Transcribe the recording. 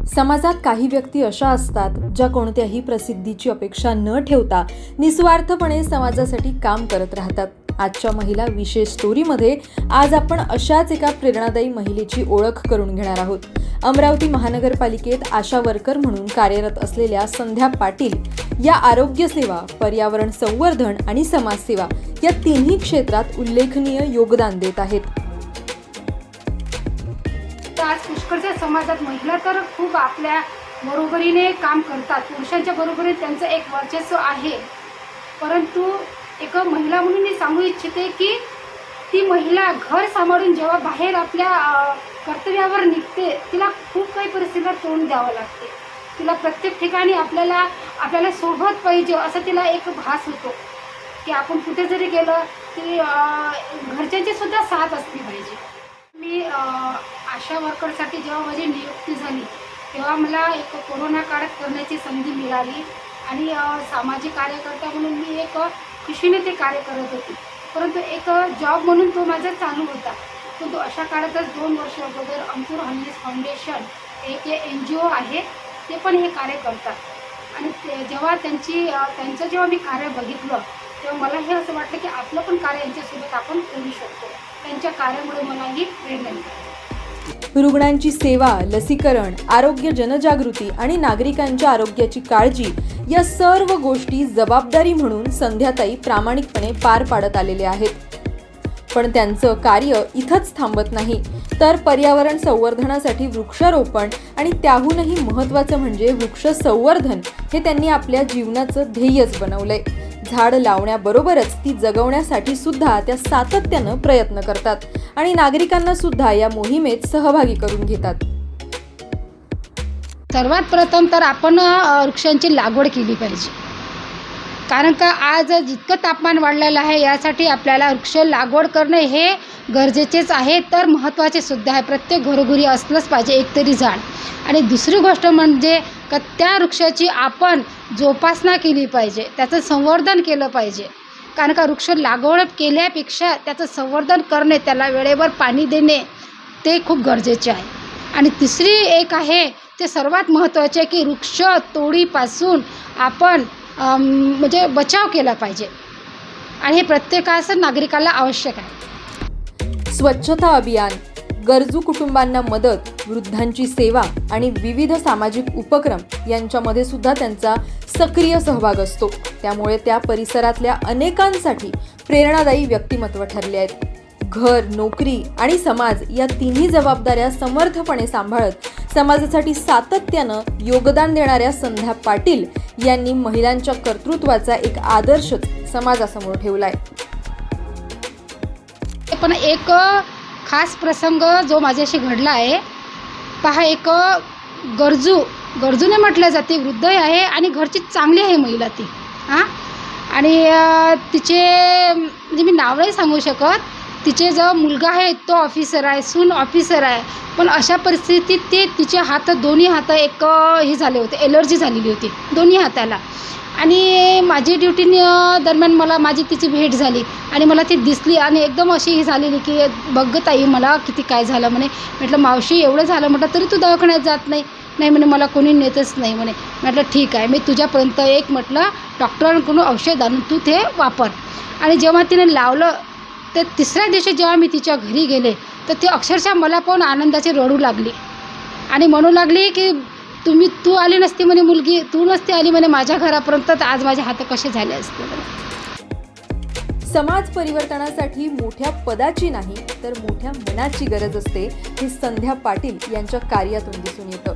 समाजात काही व्यक्ती अशा असतात ज्या कोणत्याही प्रसिद्धीची अपेक्षा न ठेवता निस्वार्थपणे समाजासाठी काम करत राहतात. आजच्या महिला विशेष स्टोरीमध्ये आज आपण अशाच एका प्रेरणादायी महिलेची ओळख करून घेणार आहोत. अमरावती महानगरपालिकेत आशा वर्कर म्हणून कार्यरत असलेल्या संध्या पाटील या आरोग्य सेवा, पर्यावरण संवर्धन आणि समाजसेवा या तिन्ही क्षेत्रात उल्लेखनीय योगदान देत आहेत. आज पुष्कळच्या समाजात महिला तर खूप आपल्या बरोबरीने काम करतात. पुरुषांच्या बरोबरीने त्यांचं एक वर्चस्व आहे. परंतु एक महिला म्हणून मी सांगू इच्छिते की ती महिला घर सांभाळून जेव्हा बाहेर आपल्या कर्तव्यावर निघते, तिला खूप काही परिस्थितीला तोंड द्यावं लागते. तिला प्रत्येक ठिकाणी आपल्याला सोबत पाहिजे असं तिला एक भास होतो की आपण कुठे जरी गेलं की घरच्यांची सुद्धा साथ असली पाहिजे. मी आशा वर्करसाठी जेव्हा माझी नियुक्ती झाली तेव्हा मला एक कोरोना काळात करण्याची संधी मिळाली आणि सामाजिक कार्यकर्ता म्हणून मी एक खुशीने ते कार्य करत होते. परंतु एक जॉब म्हणून तो माझा चालू होता. परंतु अशा काळातच 2 वर्ष अगोदर अंकुर हनीस फाउंडेशन एक NGO आहे, ते पण हे कार्य करतात आणि जेव्हा त्यांचं जेव्हा मी कार्य बघितलं तेव्हा मला हे असं वाटलं की आपलं पण कार्य यांच्यासोबत आपण करू शकतो. त्यांच्या कार्यामुळे मला ही प्रेरणा मिळाली. रुग्णांची सेवा, लसीकरण, आरोग्य जनजागृती आणि नागरिकांच्या आरोग्याची काळजी या सर्व गोष्टी जबाबदारी म्हणून संध्याताई प्रामाणिकपणे पार पाडत आलेले आहेत. पण त्यांचं कार्य इथंच थांबत नाही, तर पर्यावरण संवर्धनासाठी वृक्षारोपण आणि त्याहूनही महत्त्वाचं म्हणजे वृक्ष संवर्धन हे त्यांनी आपल्या जीवनाचं ध्येयच बनवलंय. झाड लावण्याबरोबरच ती जगवण्यासाठी सुद्धा त्या सातत्यानं प्रयत्न करतात आणि नागरिकांना सुद्धा या मोहिमेत सहभागी करून घेतात. सर्वात प्रथम तर आपण वृक्षांची लागवड केली पाहिजे. कारण का आज जितकं तापमान वाढलेलं आहे यासाठी आपल्याला वृक्ष लागवड करणे हे गरजेचेच आहे, तर महत्त्वाचे सुद्धा आहे. प्रत्येक घरोघरी असलंच पाहिजे एक तरी झाड. आणि दुसरी गोष्ट म्हणजे का त्या वृक्षाची आपण जोपासना केली पाहिजे, त्याचं संवर्धन केलं पाहिजे. कारण का वृक्ष लागवड केल्यापेक्षा त्याचं संवर्धन करणे, त्याला वेळेवर पाणी देणे ते खूप गरजेचे आहे. आणि तिसरी एक आहे ते सर्वात महत्त्वाचे की वृक्ष तोडीपासून आपण म्हणजे बचाव केला पाहिजे आणि हे प्रत्येकाचं नागरिकाला आवश्यक आहे. स्वच्छता अभियान, गरजू कुटुंबांना मदत, वृद्धांची सेवा आणि विविध सामाजिक उपक्रम यांच्यामध्ये सुद्धा त्यांचा सक्रिय सहभाग असतो. त्यामुळे त्या परिसरातल्या अनेकांसाठी प्रेरणादायी व्यक्तिमत्व ठरले आहेत. घर, नोकरी आणि समाज या तिन्ही जबाबदाऱ्या समर्थपणे सांभाळत समाजासाठी सातत्यानं योगदान देणाऱ्या संध्या पाटील यांनी महिलांच्या कर्तृत्वाचा एक आदर्शच समाजासमोर ठेवलाय. पण एक खास प्रसंग जो माझ्याशी घडला आहे पहा. एक गरजूने म्हटलं जाते, वृद्ध आहे आणि घरची चांगली आहे महिला ती. आणि तिचे म्हणजे मी नाव नाही सांगू शकत. तिचे जो मुलगा आहे तो ऑफिसर आहे, सून ऑफिसर आहे. पण अशा परिस्थितीत तिचे दोन्ही हात एक हे झाले होते, एलर्जी झालेली होती दोन्ही हाताला. आणि माझी ड्युटी दरम्यान माझी तिची भेट झाली आणि मला ती दिसली आणि एकदम अशी ही झालेली की बघ ताई मला किती काय झालं म्हणे. म्हटलं मावशी एवढं झालं म्हटलं तरी तू दवाखान्यात जात नाही. नाही म्हणे मला कोणी नेतच नाही म्हणे. म्हटलं ठीक आहे, मी तुझ्यापर्यंत एक म्हटलं डॉक्टरांकडून औषध आणून तू ते वापर. आणि जेव्हा तिने लावलं तर तिसऱ्या दिवशी जेव्हा मी तिच्या घरी गेले तर ती अक्षरशः मला पाहून आनंदाची रडू लागली आणि म्हणू लागली की तू आली नसती म्हणे, मुलगी तू नसती आली म्हणे माझ्या घरापर्यंत तर आज माझे हात कसे झाले असते. समाज परिवर्तनासाठी मोठ्या पदाची नाही तर मोठ्या मनाची गरज असते, हे संध्या पाटील यांच्या कार्यातून दिसून येतं.